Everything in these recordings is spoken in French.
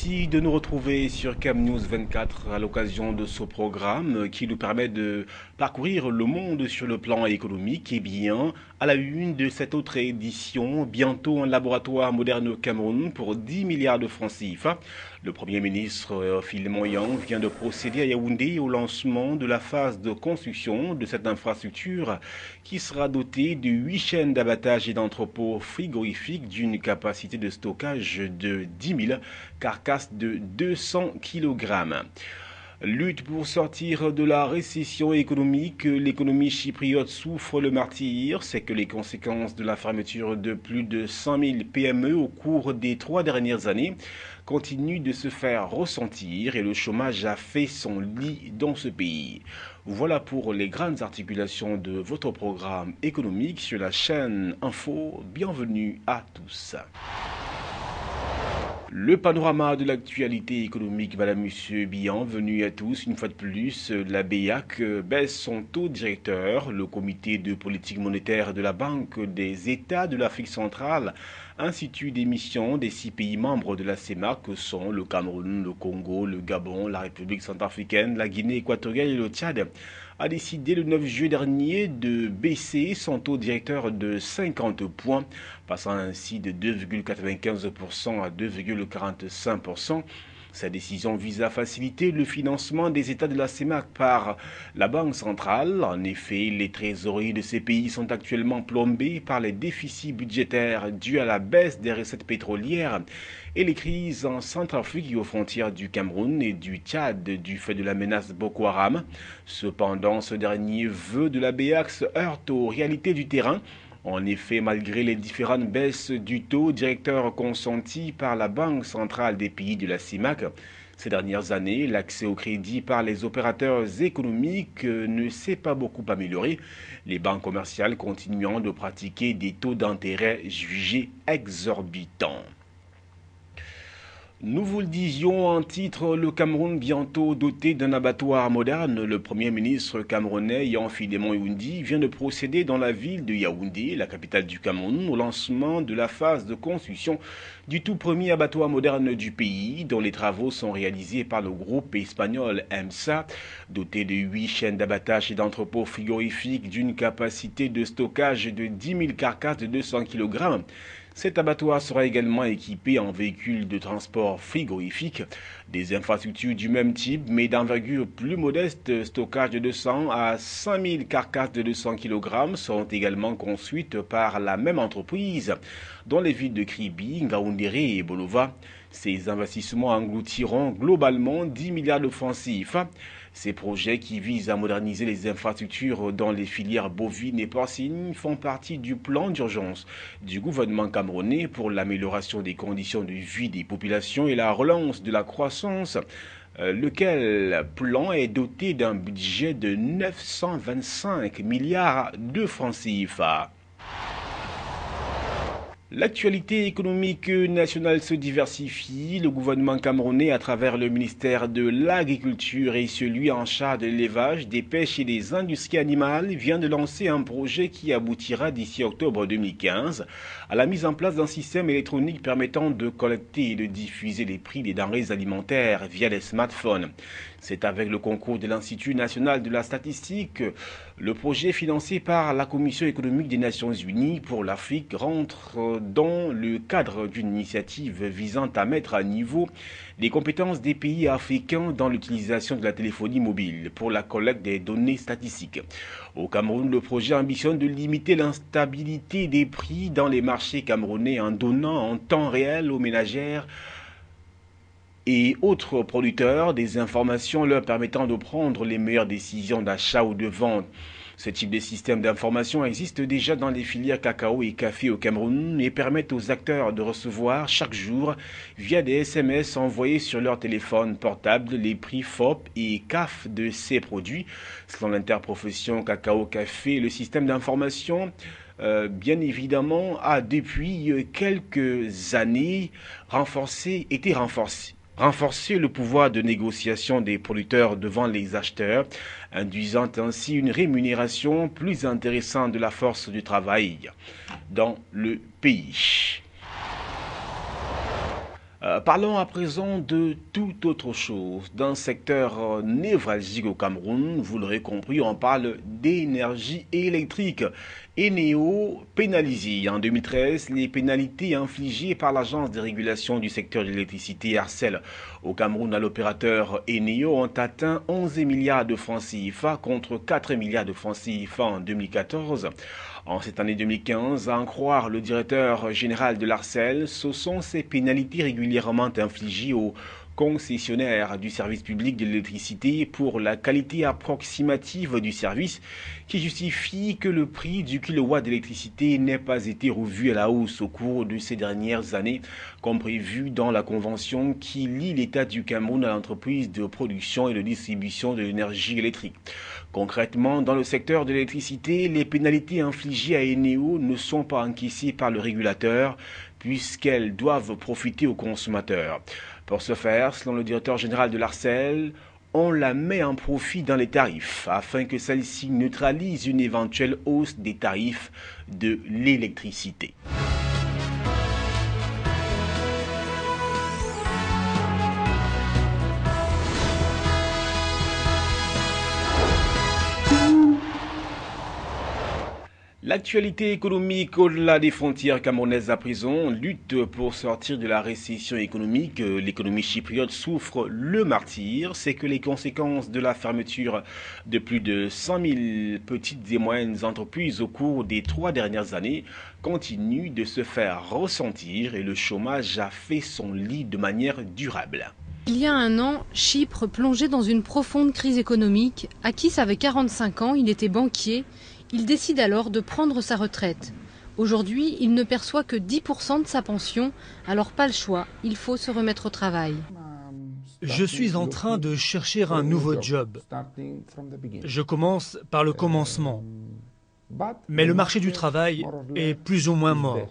Merci de nous retrouver sur Cam News 24 à l'occasion de ce programme qui nous permet de parcourir le monde sur le plan économique. Et bien, à la une de cette autre édition, bientôt un laboratoire moderne au Cameroun pour 10 milliards de francs CFA. Le Premier ministre Philemon Yang vient de procéder à Yaoundé au lancement de la phase de construction de cette infrastructure qui sera dotée de 8 chaînes d'abattage et d'entrepôts frigorifiques d'une capacité de stockage de 10 000 carcasses de 200 kg. Lutte pour sortir de la récession économique, l'économie chypriote souffre le martyre. C'est que les conséquences de la fermeture de plus de 100 000 PME au cours des 3 dernières années continuent de se faire ressentir et le chômage a fait son lit dans ce pays. Voilà pour les grandes articulations de votre programme économique sur la chaîne Info. Bienvenue à tous. Le panorama de l'actualité économique, madame, monsieur, bienvenue à tous. Une fois de plus, la BEAC baisse son taux directeur. Le comité de politique monétaire de la Banque des États de l'Afrique centrale institue des missions des 6 pays membres de la CEMAC que sont le Cameroun, le Congo, le Gabon, la République centrafricaine, la Guinée équatoriale et le Tchad, a décidé le 9 juillet dernier de baisser son taux directeur de 50 points, passant ainsi de 2,95% à 2,45%. Sa décision vise à faciliter le financement des États de la CEMAC par la Banque centrale. En effet, les trésoreries de ces pays sont actuellement plombées par les déficits budgétaires dus à la baisse des recettes pétrolières et les crises en Centrafrique et aux frontières du Cameroun et du Tchad du fait de la menace Boko Haram. Cependant, ce dernier vœu de la BEAC se heurte aux réalités du terrain. En effet, malgré les différentes baisses du taux directeur consenties par la Banque centrale des pays de la CEMAC, ces dernières années, l'accès au crédit par les opérateurs économiques ne s'est pas beaucoup amélioré, les banques commerciales continuant de pratiquer des taux d'intérêt jugés exorbitants. Nous vous le disions en titre, le Cameroun bientôt doté d'un abattoir moderne. Le Premier ministre camerounais Yan Philemon Yaoundé vient de procéder dans la ville de Yaoundé, la capitale du Cameroun, au lancement de la phase de construction du tout premier abattoir moderne du pays, dont les travaux sont réalisés par le groupe espagnol EMSA, doté de 8 chaînes d'abattage et d'entrepôts frigorifiques d'une capacité de stockage de 10 000 carcasses de 200 kg. Cet abattoir sera également équipé en véhicules de transport frigorifiques. Des infrastructures du même type, mais d'envergure plus modeste, stockage de 200 à 5 000 carcasses de 200 kg, seront également construites par la même entreprise dans les villes de Kribi, Ngaoundéré et Bolova. Ces investissements engloutiront globalement 10 milliards de francs CFA. Ces projets qui visent à moderniser les infrastructures dans les filières bovines et porcines font partie du plan d'urgence du gouvernement camerounais pour l'amélioration des conditions de vie des populations et la relance de la croissance, lequel plan est doté d'un budget de 925 milliards de francs CFA. L'actualité économique nationale se diversifie. Le gouvernement camerounais, à travers le ministère de l'Agriculture et celui en charge de l'élevage, des pêches et des industries animales, vient de lancer un projet qui aboutira d'ici octobre 2015 à la mise en place d'un système électronique permettant de collecter et de diffuser les prix des denrées alimentaires via les smartphones. C'est avec le concours de l'Institut national de la statistique. Le projet financé par la Commission économique des Nations unies pour l'Afrique rentre dans le cadre d'une initiative visant à mettre à niveau les compétences des pays africains dans l'utilisation de la téléphonie mobile pour la collecte des données statistiques. Au Cameroun, le projet ambitionne de limiter l'instabilité des prix dans les marchés camerounais en donnant en temps réel aux ménagères et autres producteurs des informations leur permettant de prendre les meilleures décisions d'achat ou de vente. Ce type de système d'information existe déjà dans les filières cacao et café au Cameroun et permet aux acteurs de recevoir chaque jour via des SMS envoyés sur leur téléphone portable les prix FOP et CAF de ces produits. Selon l'interprofession cacao-café, le système d'information bien évidemment a depuis quelques années été renforcer le pouvoir de négociation des producteurs devant les acheteurs, induisant ainsi une rémunération plus intéressante de la force du travail dans le pays. Parlons à présent de toute autre chose. D'un secteur névralgique au Cameroun, vous l'aurez compris, on parle d'énergie électrique. Eneo pénalisé. En 2013, les pénalités infligées par l'Agence de régulation du secteur de l'électricité Arcel au Cameroun à l'opérateur Eneo ont atteint 11 milliards de francs CFA contre 4 milliards de francs CFA en 2014. En cette année 2015, à en croire le directeur général de l'Arcel, ce sont ces pénalités régulièrement infligées aux concessionnaires du service public de l'électricité pour la qualité approximative du service qui justifie que le prix du kilowatt d'électricité n'ait pas été revu à la hausse au cours de ces dernières années, comme prévu dans la convention qui lie l'État du Cameroun à l'entreprise de production et de distribution de l'énergie électrique. Concrètement, dans le secteur de l'électricité, les pénalités infligées à Eneo ne sont pas encaissées par le régulateur puisqu'elles doivent profiter aux consommateurs. Pour ce faire, selon le directeur général de l'Arcel, on la met en profit dans les tarifs afin que celle-ci neutralise une éventuelle hausse des tarifs de l'électricité. L'actualité économique au-delà des frontières camerounaises à présent lutte pour sortir de la récession économique. L'économie chypriote souffre le martyre. C'est que les conséquences de la fermeture de plus de 100 000 petites et moyennes entreprises au cours des 3 dernières années continuent de se faire ressentir et le chômage a fait son lit de manière durable. Il y a un an, Chypre plongeait dans une profonde crise économique. Akis avait 45 ans, il était banquier. Il décide alors de prendre sa retraite. Aujourd'hui, il ne perçoit que 10% de sa pension, alors pas le choix, il faut se remettre au travail. Je suis en train de chercher un nouveau job. Je commence par le commencement. Mais le marché du travail est plus ou moins mort.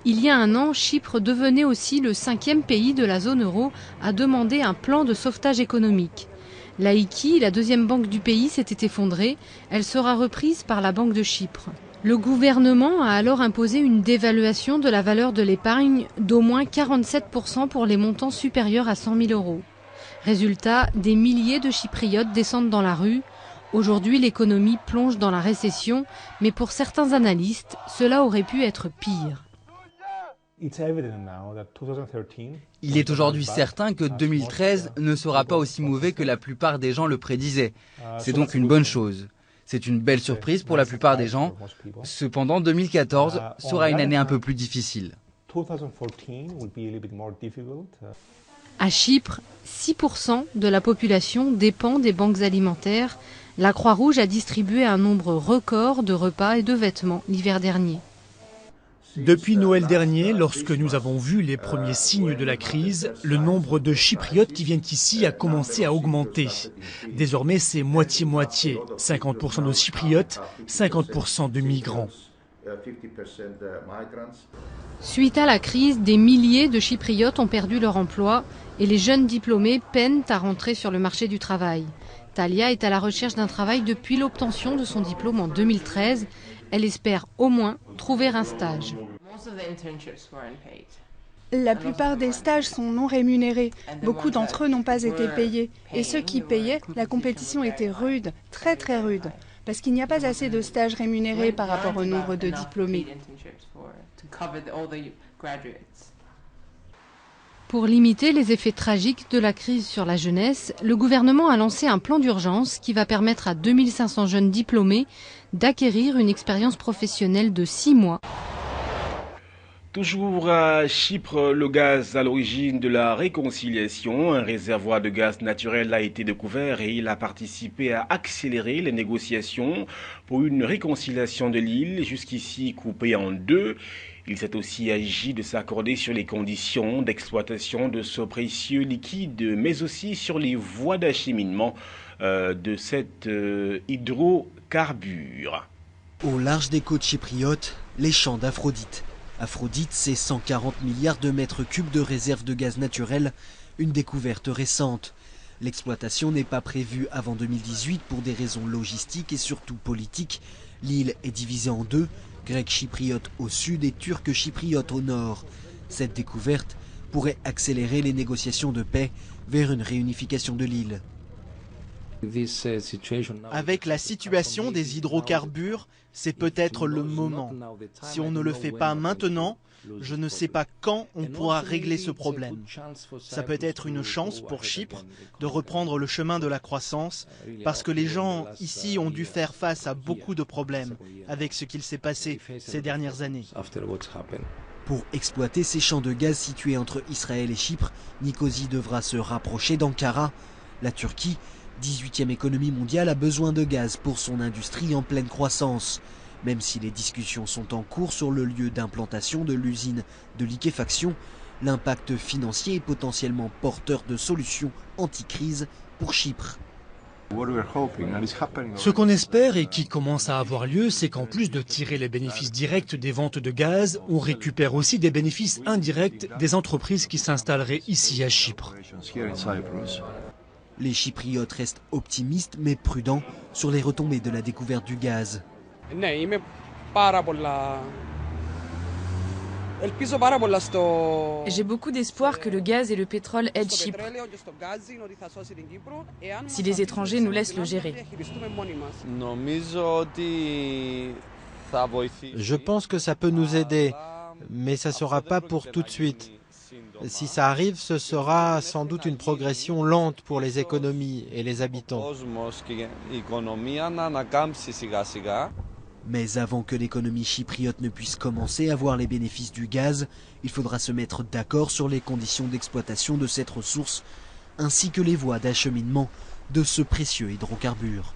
Il y a un an, Chypre devenait aussi le 5e pays de la zone euro à demander un plan de sauvetage économique. Laiki, la deuxième banque du pays, s'était effondrée. Elle sera reprise par la Banque de Chypre. Le gouvernement a alors imposé une dévaluation de la valeur de l'épargne d'au moins 47% pour les montants supérieurs à 100 000 euros. Résultat, des milliers de Chypriotes descendent dans la rue. Aujourd'hui, l'économie plonge dans la récession, mais pour certains analystes, cela aurait pu être pire. Il est aujourd'hui certain que 2013 ne sera pas aussi mauvais que la plupart des gens le prédisaient. C'est donc une bonne chose. C'est une belle surprise pour la plupart des gens. Cependant, 2014 sera une année un peu plus difficile. À Chypre, 6% de la population dépend des banques alimentaires. La Croix-Rouge a distribué un nombre record de repas et de vêtements l'hiver dernier. Depuis Noël dernier, lorsque nous avons vu les premiers signes de la crise, le nombre de Chypriotes qui viennent ici a commencé à augmenter. Désormais, c'est moitié-moitié. 50% de Chypriotes, 50% de migrants. Suite à la crise, des milliers de Chypriotes ont perdu leur emploi et les jeunes diplômés peinent à rentrer sur le marché du travail. Talia est à la recherche d'un travail depuis l'obtention de son diplôme en 2013. Elle espère au moins trouver un stage. La plupart des stages sont non rémunérés. Beaucoup d'entre eux n'ont pas été payés. Et ceux qui payaient, la compétition était rude, très très rude, parce qu'il n'y a pas assez de stages rémunérés par rapport au nombre de diplômés. Pour limiter les effets tragiques de la crise sur la jeunesse, le gouvernement a lancé un plan d'urgence qui va permettre à 2500 jeunes diplômés d'acquérir une expérience professionnelle de 6 mois. Toujours à Chypre, le gaz à l'origine de la réconciliation. Un réservoir de gaz naturel a été découvert et il a participé à accélérer les négociations pour une réconciliation de l'île, jusqu'ici coupée en deux. Il s'est aussi agi de s'accorder sur les conditions d'exploitation de ce précieux liquide, mais aussi sur les voies d'acheminement de cet hydrocarbure. Au large des côtes chypriotes, les champs d'Aphrodite. Aphrodite, c'est 140 milliards de mètres cubes de réserves de gaz naturel, une découverte récente. L'exploitation n'est pas prévue avant 2018 pour des raisons logistiques et surtout politiques. L'île est divisée en deux, grec chypriote au sud et turc chypriote au nord. Cette découverte pourrait accélérer les négociations de paix vers une réunification de l'île. Avec la situation des hydrocarbures, c'est peut-être le moment. Si on ne le fait pas maintenant, je ne sais pas quand on pourra régler ce problème. Ça peut être une chance pour Chypre de reprendre le chemin de la croissance, parce que les gens ici ont dû faire face à beaucoup de problèmes avec ce qu'il s'est passé ces dernières années. Pour exploiter ces champs de gaz situés entre Israël et Chypre, Nicosie devra se rapprocher d'Ankara. La Turquie, 18e économie mondiale, a besoin de gaz pour son industrie en pleine croissance. Même si les discussions sont en cours sur le lieu d'implantation de l'usine de liquéfaction, l'impact financier est potentiellement porteur de solutions anti-crise pour Chypre. Ce qu'on espère et qui commence à avoir lieu, c'est qu'en plus de tirer les bénéfices directs des ventes de gaz, on récupère aussi des bénéfices indirects des entreprises qui s'installeraient ici à Chypre. Les Chypriotes restent optimistes mais prudents sur les retombées de la découverte du gaz. J'ai beaucoup d'espoir que le gaz et le pétrole aident Chypre, si les étrangers nous laissent le gérer. Je pense que ça peut nous aider, mais ça ne sera pas pour tout de suite. Si ça arrive, ce sera sans doute une progression lente pour les économies et les habitants. Mais avant que l'économie chypriote ne puisse commencer à voir les bénéfices du gaz, il faudra se mettre d'accord sur les conditions d'exploitation de cette ressource, ainsi que les voies d'acheminement de ce précieux hydrocarbure.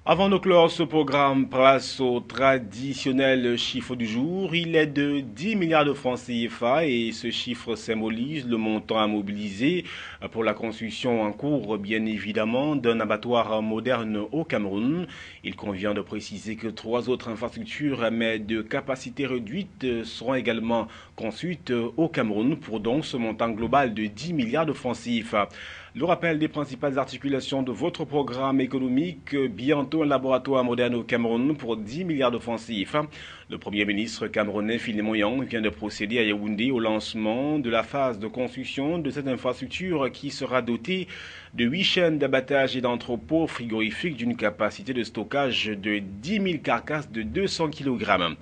Avant de clore ce programme, place au traditionnel chiffre du jour. Il est de 10 milliards de francs CFA et ce chiffre symbolise le montant à mobiliser pour la construction en cours, bien évidemment, d'un abattoir moderne au Cameroun. Il convient de préciser que 3 autres infrastructures, mais de capacité réduite, seront également construites au Cameroun pour donc ce montant global de 10 milliards de francs CFA. Le rappel des principales articulations de votre programme économique, bientôt un laboratoire moderne au Cameroun pour 10 milliards de francs CFA. Le Premier ministre camerounais Philemon Yang vient de procéder à Yaoundé au lancement de la phase de construction de cette infrastructure qui sera dotée de 8 chaînes d'abattage et d'entrepôts frigorifiques d'une capacité de stockage de 10 000 carcasses de 200 kg.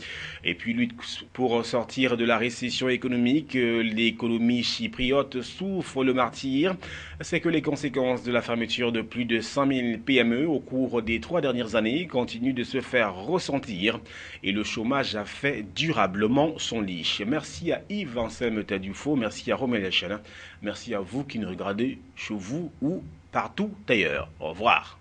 Et puis, pour sortir de la récession économique, l'économie chypriote souffre le martyre. C'est que les conséquences de la fermeture de plus de 100 000 PME au cours des 3 dernières années continuent de se faire ressentir et le chômage a fait durablement son lit. Merci à Yves Anselme Tadufo, merci à Romain Lechana, merci à vous qui nous regardez chez vous ou partout ailleurs. Au revoir.